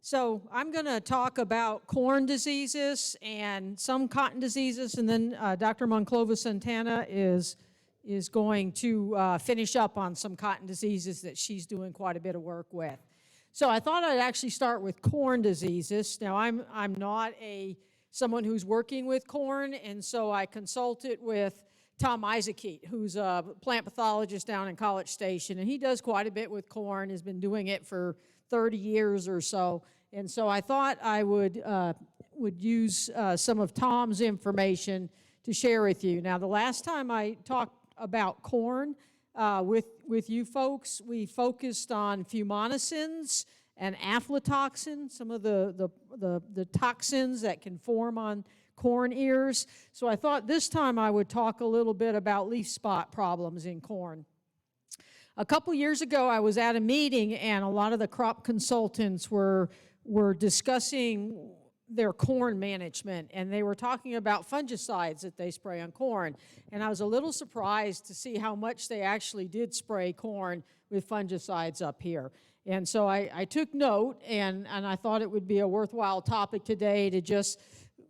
So I'm going to talk about corn diseases and some cotton diseases, and then Dr. Monclova Santana is going to finish up on some cotton diseases that she's doing quite a bit of work with. So I thought I'd actually start with corn diseases. Now I'm not someone who's working with corn, and so I consulted with Tom Isaacete, who's a plant pathologist down in College Station, and he does quite a bit with corn, has been doing it for 30 years or so. And so I thought I would use some of Tom's information to share with you. Now, the last time I talked about corn with you folks, we focused on fumonisins and aflatoxin, some of the toxins that can form on corn ears. So I thought this time I would talk a little bit about leaf spot problems in corn. A couple years ago, I was at a meeting, and a lot of the crop consultants were discussing their corn management, and they were talking about fungicides that they spray on corn. And I was a little surprised to see how much they actually did spray corn with fungicides up here. And so I took note, and I thought it would be a worthwhile topic today to just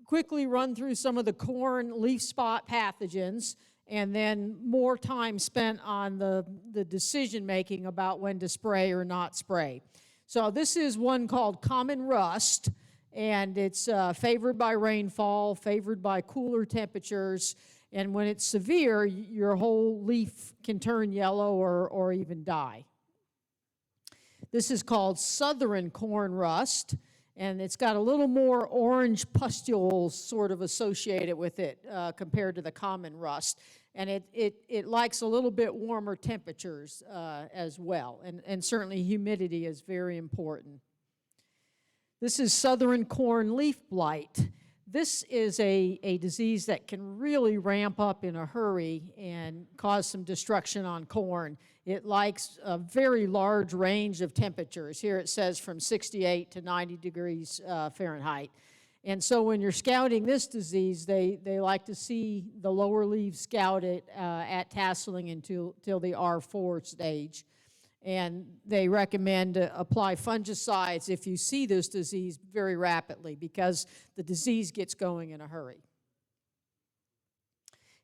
quickly run through some of the corn leaf spot pathogens, and then more time spent on the decision-making about when to spray or not spray. So this is one called common rust, and it's favored by rainfall, favored by cooler temperatures, and when it's severe, your whole leaf can turn yellow or even die. This is called southern corn rust, and it's got a little more orange pustules sort of associated with it compared to the common rust. And it likes a little bit warmer temperatures as well, and certainly humidity is very important. This is southern corn leaf blight. This is a disease that can really ramp up in a hurry and cause some destruction on corn. It likes a very large range of temperatures. Here it says from 68 to 90 degrees Fahrenheit. And so when you're scouting this disease, they like to see the lower leaves scouted at tasseling until the R4 stage. And they recommend to apply fungicides if you see this disease very rapidly, because the disease gets going in a hurry.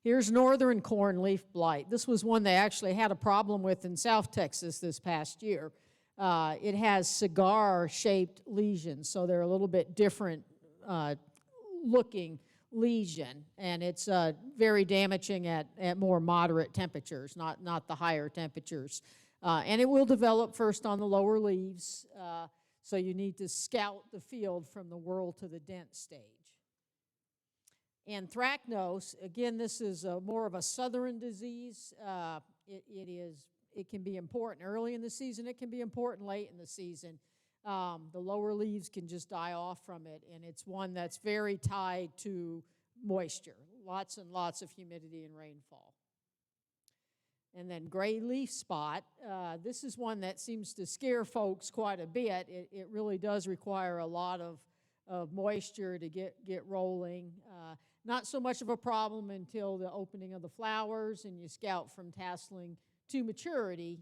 Here's northern corn leaf blight. This was one they actually had a problem with in South Texas this past year. It has cigar-shaped lesions, so they're a little bit different looking lesion, and it's very damaging at more moderate temperatures, not the higher temperatures. And it will develop first on the lower leaves, so you need to scout the field from the whorl to the dent stage. Anthracnose, again, this is more of a southern disease. It can be important early in the season. It can be important late in the season. The lower leaves can just die off from it, and it's one that's very tied to moisture, lots and lots of humidity and rainfall. And then gray leaf spot, this is one that seems to scare folks quite a bit. It really does require a lot of moisture to get rolling. Not so much of a problem until the opening of the flowers, and you scout from tasseling to maturity.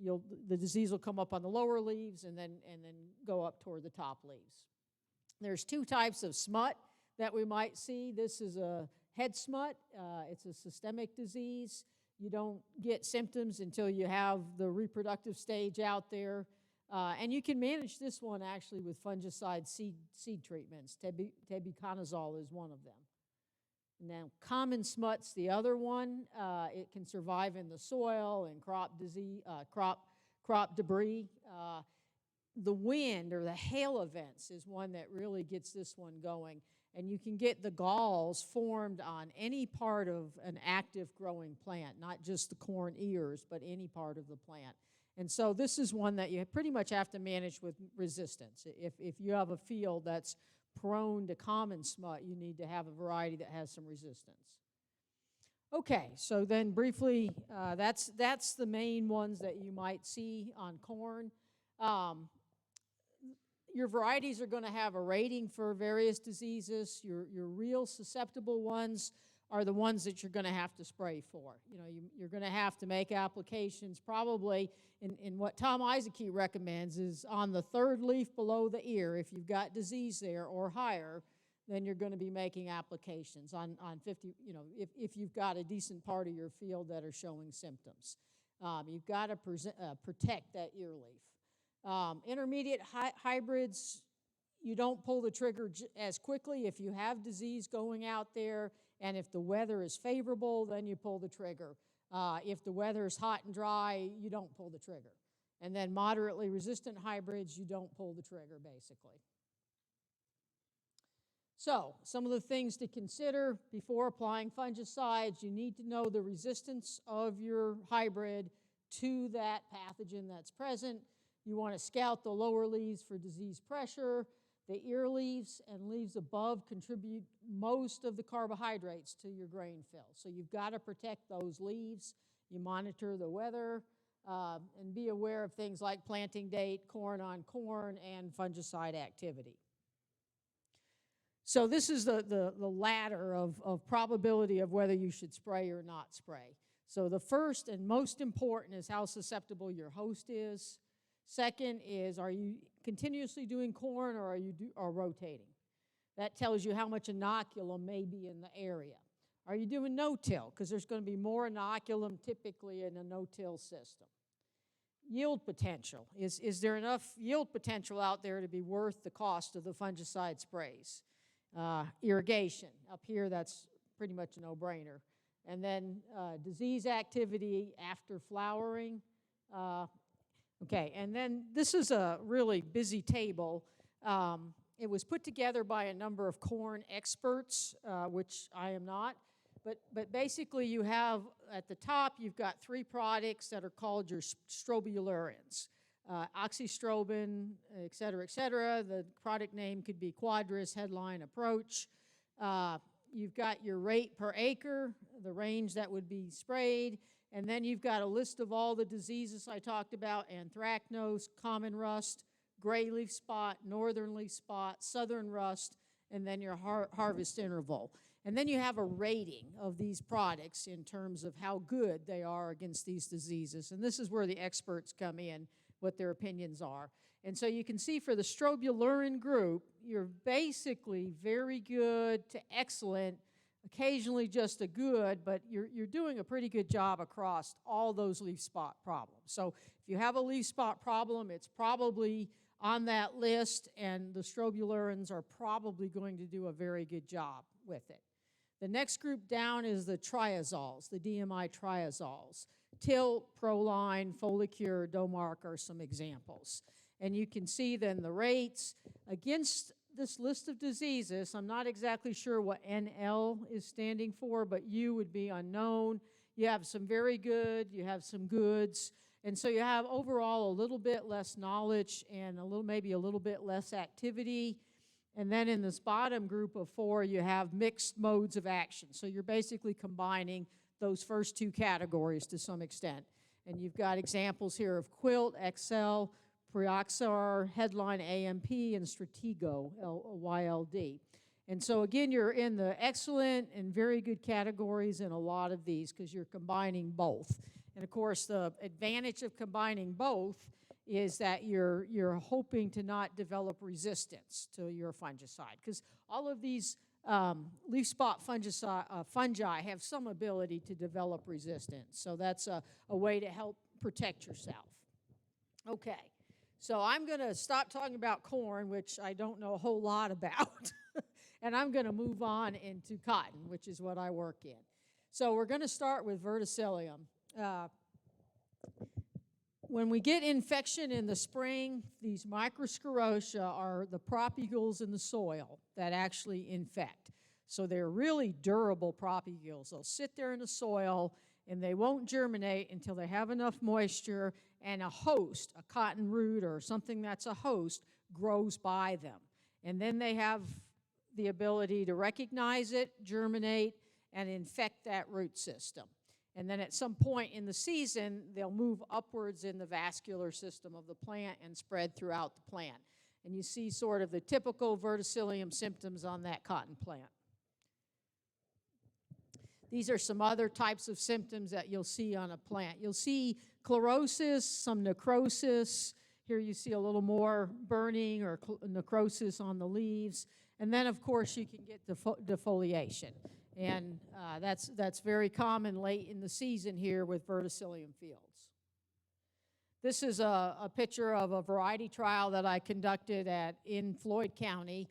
The disease will come up on the lower leaves and then go up toward the top leaves. There's two types of smut that we might see. This is a head smut. It's a systemic disease. You don't get symptoms until you have the reproductive stage out there. And you can manage this one actually with fungicide seed treatments. Tebuconazole is one of them. Now, common smut's the other one. It can survive in the soil and crop debris. The wind or the hail events is one that really gets this one going. And you can get the galls formed on any part of an active growing plant, not just the corn ears, but any part of the plant. And so this is one that you pretty much have to manage with resistance. If you have a field that's prone to common smut, you need to have a variety that has some resistance. Okay, so then briefly, that's the main ones that you might see on corn. Your varieties are going to have a rating for various diseases. Your real susceptible ones are the ones that you're going to have to spray for. You know, you're going to have to make applications probably in what Tom Isaac recommends is on the third leaf below the ear. If you've got disease there or higher, then you're going to be making applications on 50, you know, if you've got a decent part of your field that are showing symptoms. You've got to protect that ear leaf. Intermediate hybrids, you don't pull the trigger as quickly. If you have disease going out there and if the weather is favorable, then you pull the trigger. If the weather is hot and dry, you don't pull the trigger. And then moderately resistant hybrids, you don't pull the trigger, basically. So, some of the things to consider before applying fungicides, you need to know the resistance of your hybrid to that pathogen that's present. You want to scout the lower leaves for disease pressure. The ear leaves and leaves above contribute most of the carbohydrates to your grain fill. So you've got to protect those leaves. You monitor the weather and be aware of things like planting date, corn on corn, and fungicide activity. So this is the ladder of probability of whether you should spray or not spray. So the first and most important is how susceptible your host is. Second is, are you continuously doing corn or are you rotating? That tells you how much inoculum may be in the area. Are you doing no-till? Because there's going to be more inoculum typically in a no-till system. Yield potential. Is there enough yield potential out there to be worth the cost of the fungicide sprays? Irrigation. Up here, that's pretty much a no-brainer. And then disease activity after flowering. Okay, and then this is a really busy table. It was put together by a number of corn experts, which I am not. But basically you have, at the top, you've got 3 products that are called your strobilurins. Oxystrobin, et cetera, et cetera. The product name could be Quadris, Headline, Approach. You've got your rate per acre, the range that would be sprayed, and then you've got a list of all the diseases I talked about: anthracnose, common rust, gray leaf spot, northern leaf spot, southern rust, and then your harvest interval. And then you have a rating of these products in terms of how good they are against these diseases. And this is where the experts come in, what their opinions are. And so you can see for the strobilurin group, you're basically very good to excellent, occasionally just a good, but you're doing a pretty good job across all those leaf spot problems. So if you have a leaf spot problem, it's probably on that list, and the strobilurins are probably going to do a very good job with it. The next group down is the triazoles, the DMI triazoles. Tilt, Proline, Folicure, Domark are some examples. And you can see then the rates against this list of diseases. I'm not exactly sure what NL is standing for, but U would be unknown. You have some very good, you have some goods, and so you have overall a little bit less knowledge and maybe a little bit less activity. And then in this bottom group of 4, you have mixed modes of action. So you're basically combining those first 2 categories to some extent. And you've got examples here of Quilt, Excel, Prioxar, Headline AMP, and Stratego, YLD. And so again, you're in the excellent and very good categories in a lot of these because you're combining both. And of course, the advantage of combining both is that you're hoping to not develop resistance to your fungicide, because all of these leaf spot fungi have some ability to develop resistance. So that's a way to help protect yourself. Okay, so I'm going to stop talking about corn, which I don't know a whole lot about, and I'm going to move on into cotton, which is what I work in. So we're going to start with Verticillium. When we get infection in the spring, these microsclerotia are the propagules in the soil that actually infect. So they're really durable propagules. They'll sit there in the soil and they won't germinate until they have enough moisture and a host, a cotton root or something that's a host, grows by them. And then they have the ability to recognize it, germinate, and infect that root system. And then at some point in the season, they'll move upwards in the vascular system of the plant and spread throughout the plant. And you see sort of the typical verticillium symptoms on that cotton plant. These are some other types of symptoms that you'll see on a plant. You'll see chlorosis, some necrosis. Here you see a little more burning or necrosis on the leaves. And then, of course, you can get defoliation. And that's very common late in the season here with Verticillium fields. This is a picture of a variety trial that I conducted in Floyd County.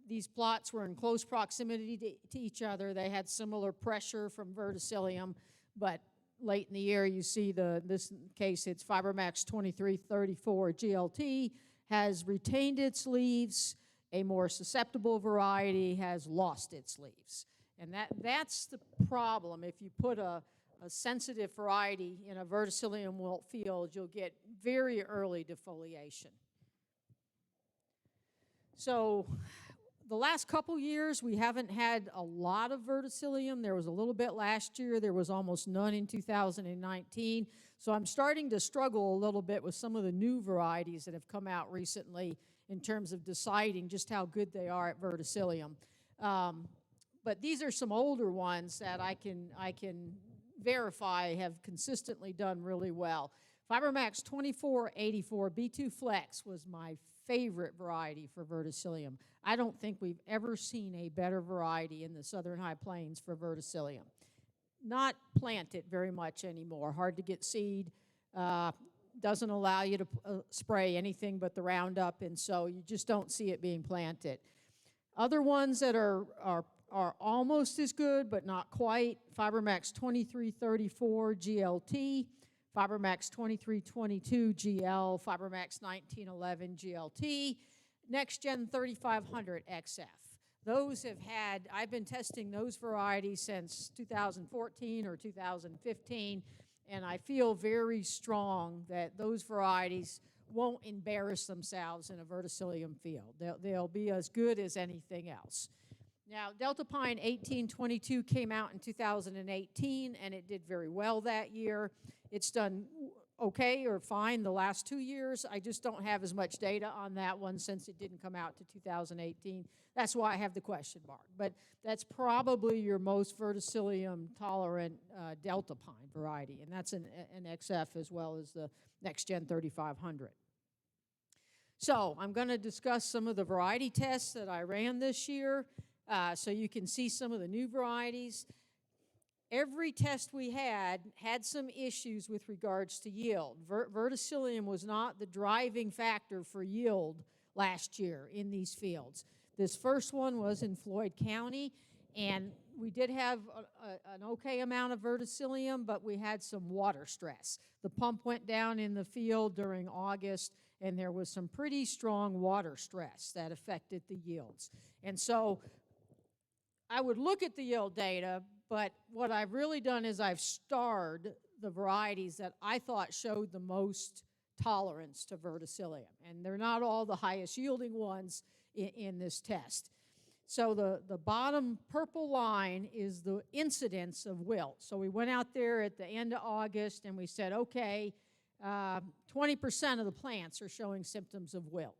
These plots were in close proximity to each other. They had similar pressure from Verticillium, but late in the year you see this case it's Fibermax 2334 GLT has retained its leaves. A more susceptible variety has lost its leaves. And that's the problem. If you put a sensitive variety in a Verticillium wilt field, you'll get very early defoliation. So the last couple years, we haven't had a lot of Verticillium. There was a little bit last year. There was almost none in 2019. So I'm starting to struggle a little bit with some of the new varieties that have come out recently in terms of deciding just how good they are at Verticillium. But these are some older ones that I can verify have consistently done really well. Fibermax 2484 B2 Flex was my favorite variety for Verticillium. I don't think we've ever seen a better variety in the Southern High Plains for Verticillium. Not planted very much anymore, hard to get seed, doesn't allow you to spray anything but the Roundup, and so you just don't see it being planted. Other ones that are almost as good, but not quite, Fibermax 2334 GLT, Fibermax 2322 GL, Fibermax 1911 GLT, Next Gen 3500 XF. Those have had, I've been testing those varieties since 2014 or 2015, and I feel very strong that those varieties won't embarrass themselves in a Verticillium field. They'll be as good as anything else. Now, Delta Pine 1822 came out in 2018, and it did very well that year. It's done okay or fine the last 2 years. I just don't have as much data on that one since it didn't come out to 2018. That's why I have the question mark. But that's probably your most Verticillium-tolerant Delta Pine variety, and that's an XF as well as the Next Gen 3500. So I'm going to discuss some of the variety tests that I ran this year. So you can see some of the new varieties. Every test we had some issues with regards to yield. Verticillium was not the driving factor for yield last year in these fields. This first one was in Floyd County, and we did have an okay amount of Verticillium, but we had some water stress. The pump went down in the field during August, and there was some pretty strong water stress that affected the yields. And so I would look at the yield data, but what I've really done is I've starred the varieties that I thought showed the most tolerance to Verticillium. And they're not all the highest yielding ones in this test. So the bottom purple line is the incidence of wilt. So we went out there at the end of August and we said, okay, 20% of the plants are showing symptoms of wilt,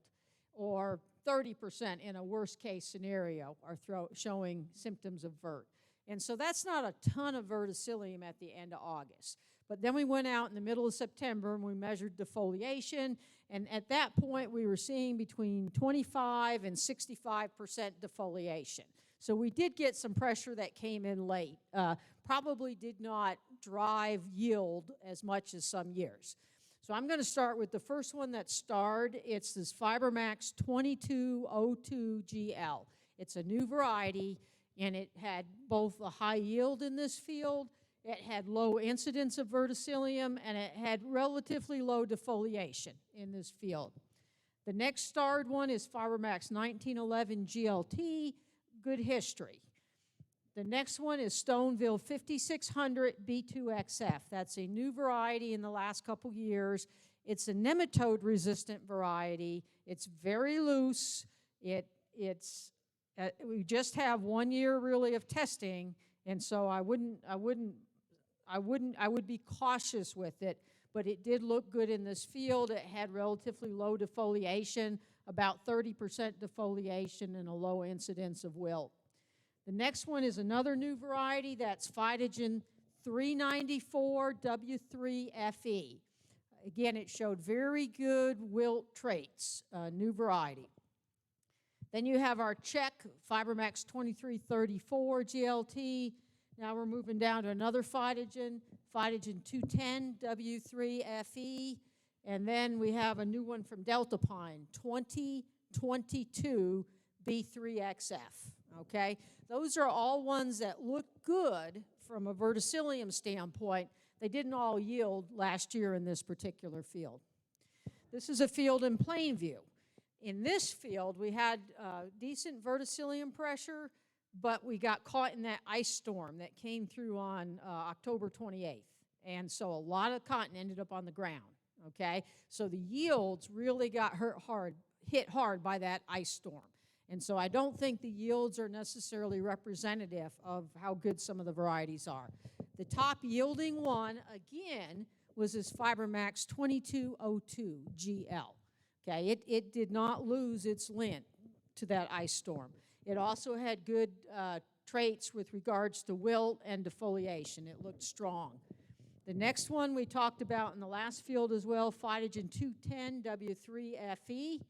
or 30% in a worst case scenario are showing symptoms of vert. And so that's not a ton of Verticillium at the end of August. But then we went out in the middle of September and we measured defoliation, and at that point we were seeing between 25 and 65% defoliation. So we did get some pressure that came in late. Probably did not drive yield as much as some years. So I'm going to start with the first one that starred. It's this Fibermax 2202 GL. It's a new variety, and it had both a high yield in this field, it had low incidence of Verticillium, and it had relatively low defoliation in this field. The next starred one is Fibermax 1911 GLT, good history. The next one is Stoneville 5600 B2XF. That's a new variety in the last couple years. It's a nematode resistant variety. It's very loose. We just have 1 year really of testing, and so I would be cautious with it, but it did look good in this field. It had relatively low defoliation, about 30% defoliation, and a low incidence of wilt. The next one is another new variety, that's Phytogen 394 W3FE. Again, it showed very good wilt traits, new variety. Then you have our Czech Fibermax 2334 GLT. Now we're moving down to another Phytogen 210 W3FE. And then we have a new one from Delta Pine, 2022 B3XF, okay? Those are all ones that look good from a verticillium standpoint. They didn't all yield last year in this particular field. This is a field in Plainview. In this field, we had decent verticillium pressure, but we got caught in that ice storm that came through on October 28th. And so a lot of cotton ended up on the ground, okay? So the yields really got hit hard by that ice storm. And so I don't think the yields are necessarily representative of how good some of the varieties are. The top yielding one, again, was this Fibermax 2202 GL. Okay, it did not lose its lint to that ice storm. It also had good traits with regards to wilt and defoliation. It looked strong. The next one we talked about in the last field as well, Phytogen 210 W3FE.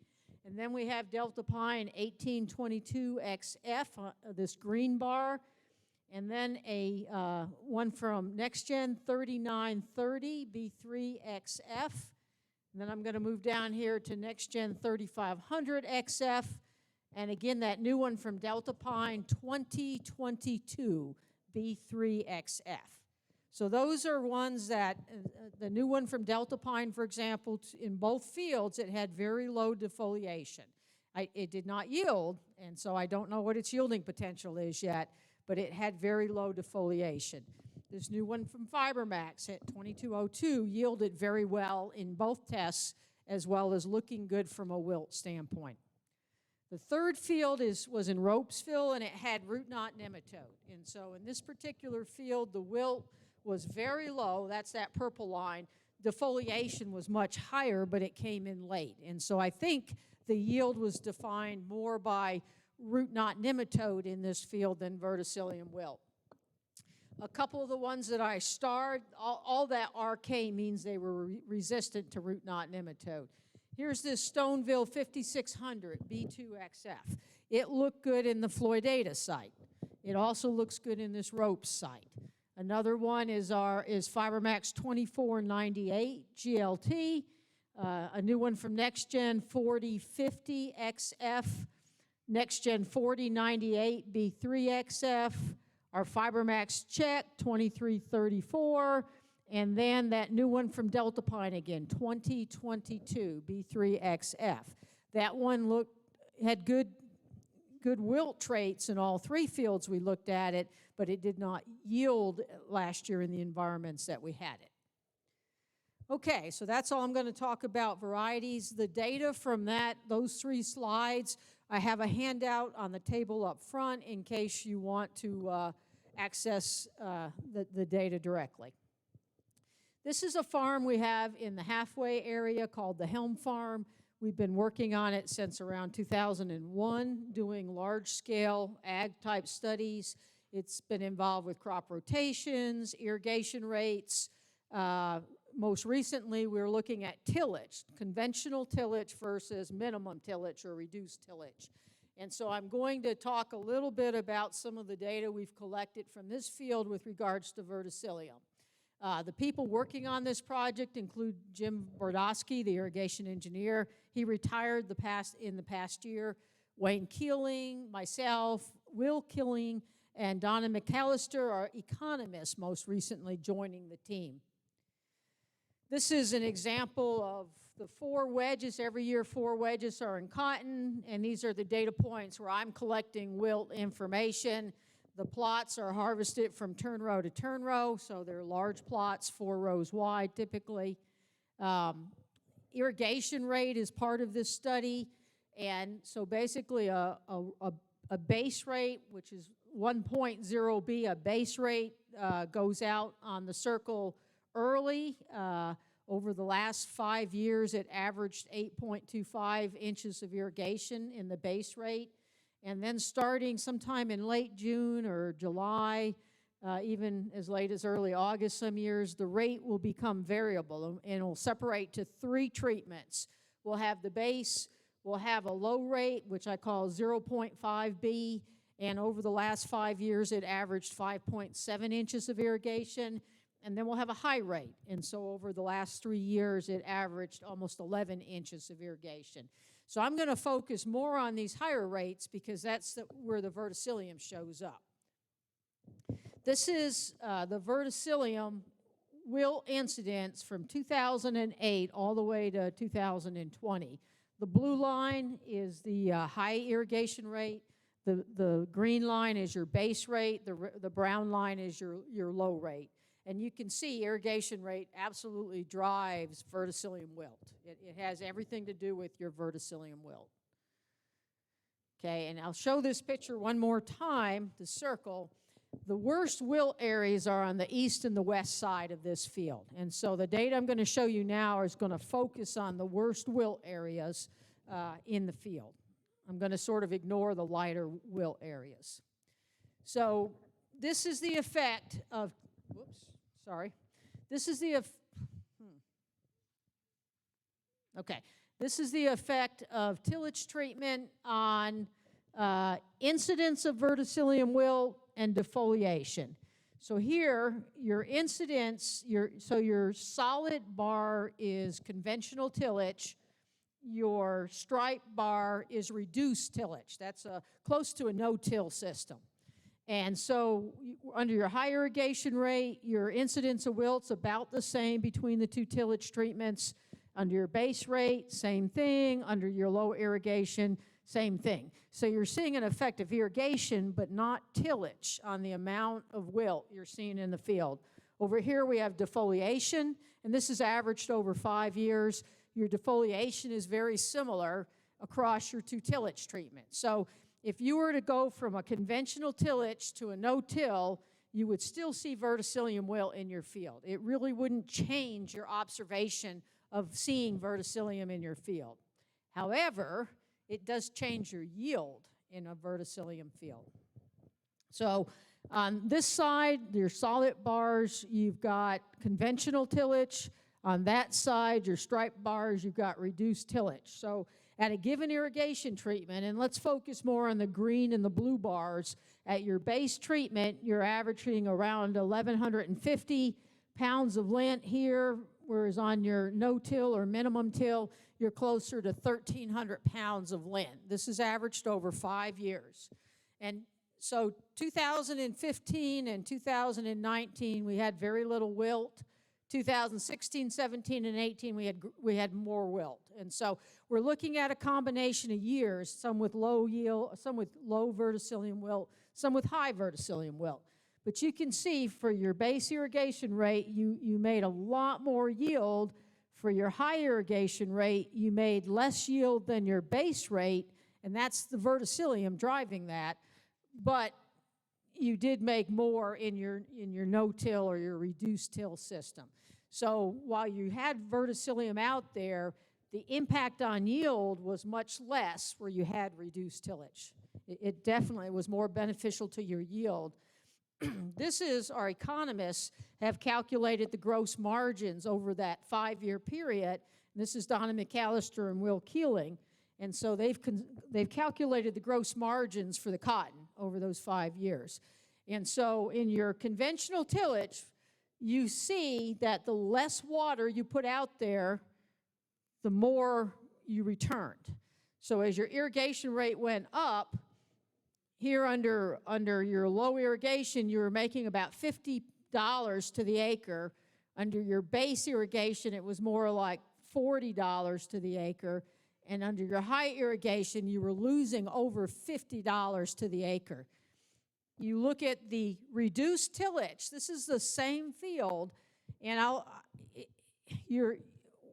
And then we have Delta Pine 1822XF, this green bar. And then a one from NextGen 3930 B3XF. And then I'm going to move down here to NextGen 3500XF. And again, that new one from Delta Pine 2022 B3XF. So those are ones that, the new one from Delta Pine, for example, in both fields, it had very low defoliation. It did not yield, and so I don't know what its yielding potential is yet, but it had very low defoliation. This new one from Fibermax at 2202 yielded very well in both tests, as well as looking good from a wilt standpoint. The third field was in Ropesville, and it had root knot nematode. And so in this particular field, the wilt was very low. That's that purple line. Defoliation was much higher, but it came in late. And so I think the yield was defined more by root knot nematode in this field than verticillium wilt. A couple of the ones that I starred, all that RK means they were resistant to root knot nematode. Here's this Stoneville 5600 B2XF. It looked good in the Floydata site. It also looks good in this Ropes site. Another one is Fibermax 2498 GLT. A new one from NextGen 4050XF. NextGen 4098 B3XF. Our Fibermax Czech 2334. And then that new one from Delta Pine again, 2022 B3XF. That one had good wilt traits in all three fields we looked at it, but it did not yield last year in the environments that we had it. Okay, so that's all I'm going to talk about varieties. The data from those three slides, I have a handout on the table up front in case you want to access the data directly. This is a farm we have in the halfway area called the Helm Farm. We've been working on it since around 2001, doing large-scale ag-type studies. It's been involved with crop rotations, irrigation rates. Most recently, we're looking at tillage, conventional tillage versus minimum tillage or reduced tillage. And so I'm going to talk a little bit about some of the data we've collected from this field with regards to verticillium. The people working on this project include Jim Bordosky, the irrigation engineer. He retired in the past year. Wayne Keeling, myself, Will Keeling, and Donna McAllister are economists, most recently joining the team. This is an example of the 4 wedges. Every year 4 wedges are in cotton, and these are the data points where I'm collecting wilt information. The plots are harvested from turn row to turn row, so they're large plots, 4 rows wide typically. Irrigation rate is part of this study, and so basically a base rate, which is 1.0B, a base rate goes out on the circle early. Over the last 5 years, it averaged 8.25 inches of irrigation in the base rate. And then starting sometime in late June or July, even as late as early August some years, the rate will become variable and will separate to 3 treatments. We'll have the base, we'll have a low rate, which I call 0.5B, and over the last 5 years it averaged 5.7 inches of irrigation, and then we'll have a high rate. And so over the last 3 years it averaged almost 11 inches of irrigation. So I'm going to focus more on these higher rates because that's where the Verticillium shows up. This is the Verticillium wilt incidence from 2008 all the way to 2020. The blue line is the high irrigation rate. The green line is your base rate. The brown line is your low rate. And you can see irrigation rate absolutely drives Verticillium wilt. It has everything to do with your Verticillium wilt. Okay, and I'll show this picture one more time, the circle. The worst wilt areas are on the east and the west side of this field. And so the data I'm going to show you now is going to focus on the worst wilt areas in the field. I'm going to sort of ignore the lighter wilt areas. So this is the effect of, this is the, this is the effect of tillage treatment on incidence of Verticillium wilt and defoliation. So here, your incidence, your solid bar is conventional tillage. Your stripe bar is reduced tillage. That's close to a no-till system. And so under your high irrigation rate, your incidence of wilt's about the same between the 2 tillage treatments. Under your base rate, same thing. Under your low irrigation, same thing. So you're seeing an effect of irrigation, but not tillage on the amount of wilt you're seeing in the field. Over here we have defoliation, and this is averaged over 5 years. Your defoliation is very similar across your 2 tillage treatments. So if you were to go from a conventional tillage to a no-till, you would still see Verticillium wilt in your field. It really wouldn't change your observation of seeing Verticillium in your field. However, it does change your yield in a Verticillium field. So on this side, your solid bars, you've got conventional tillage. On that side, your stripe bars, you've got reduced tillage. So at a given irrigation treatment, and let's focus more on the green and the blue bars, at your base treatment, you're averaging around 1,150 pounds of lint here, whereas on your no-till or minimum till, you're closer to 1,300 pounds of lint. This is averaged over 5 years. And so 2015 and 2019, we had very little wilt. 2016, 17, and 18, we had more wilt. And so we're looking at a combination of years, some with low yield, some with low Verticillium wilt, some with high Verticillium wilt. But you can see for your base irrigation rate, you made a lot more yield. For your high irrigation rate, you made less yield than your base rate, and that's the Verticillium driving that. But you did make more in your no-till or your reduced till system. So while you had Verticillium out there, the impact on yield was much less where you had reduced tillage. It definitely was more beneficial to your yield. This is, our economists have calculated the gross margins over that 5-year period. And this is Donna McAllister and Will Keeling. And so they've calculated the gross margins for the cotton over those 5 years. And so in your conventional tillage, you see that the less water you put out there, the more you returned. So as your irrigation rate went up, here under your low irrigation, you were making about $50 to the acre. Under your base irrigation, it was more like $40 to the acre. And under your high irrigation, you were losing over $50 to the acre. You look at the reduced tillage. This is the same field, and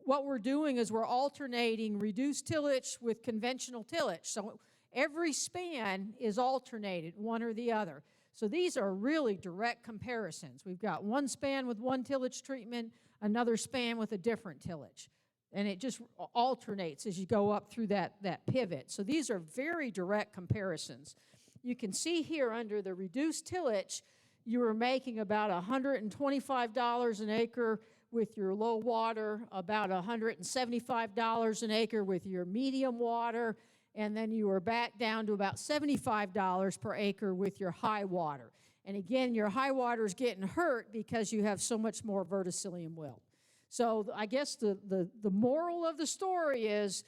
what we're doing is we're alternating reduced tillage with conventional tillage. So every span is alternated, one or the other. So these are really direct comparisons. We've got one span with one tillage treatment, another span with a different tillage. And it just alternates as you go up through that pivot. So these are very direct comparisons. You can see here under the reduced tillage, you were making about $125 an acre with your low water, about $175 an acre with your medium water, and then you were back down to about $75 per acre with your high water. And again, your high water is getting hurt because you have so much more verticillium wilt. So I guess the moral of the story is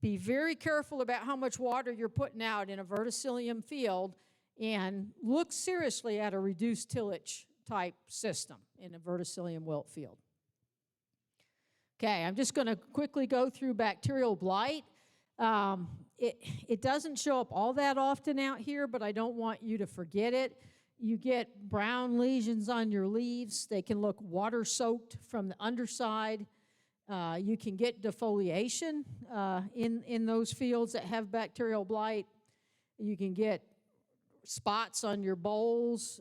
be very careful about how much water you're putting out in a verticillium field, and look seriously at a reduced tillage type system in a verticillium wilt field. Okay, I'm just going to quickly go through bacterial blight. It doesn't show up all that often out here, but I don't want you to forget it. You get brown lesions on your leaves. They can look water-soaked from the underside. You can get defoliation in those fields that have bacterial blight. You can get spots on your bolls.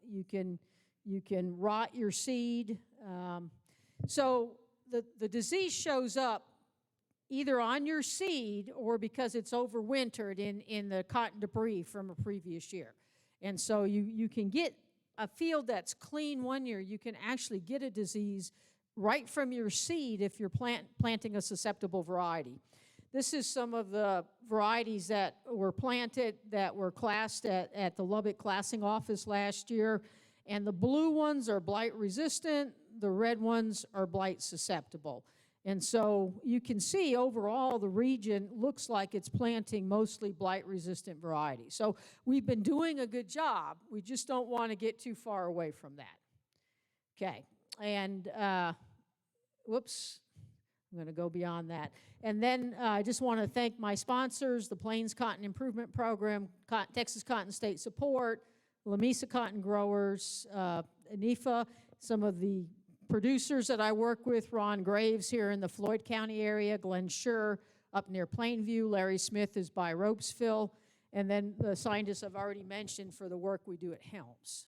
You can rot your seed. So the disease shows up either on your seed or because it's overwintered in the cotton debris from a previous year. And so you can get a field that's clean one year. You can actually get a disease right from your seed if you're planting a susceptible variety. This is some of the varieties that were planted that were classed at the Lubbock Classing Office last year. And the blue ones are blight resistant. The red ones are blight susceptible. And so you can see overall the region looks like it's planting mostly blight-resistant varieties. So we've been doing a good job. We just don't want to get too far away from that. Okay, and whoops, I'm going to go beyond that. And then I just want to thank my sponsors, the Plains Cotton Improvement Program, Texas Cotton State Support, Lamesa Cotton Growers, ANIFA, some of the producers that I work with, Ron Graves here in the Floyd County area, Glenn Schur up near Plainview, Larry Smith is by Ropesville, and then the scientists I've already mentioned for the work we do at Helms.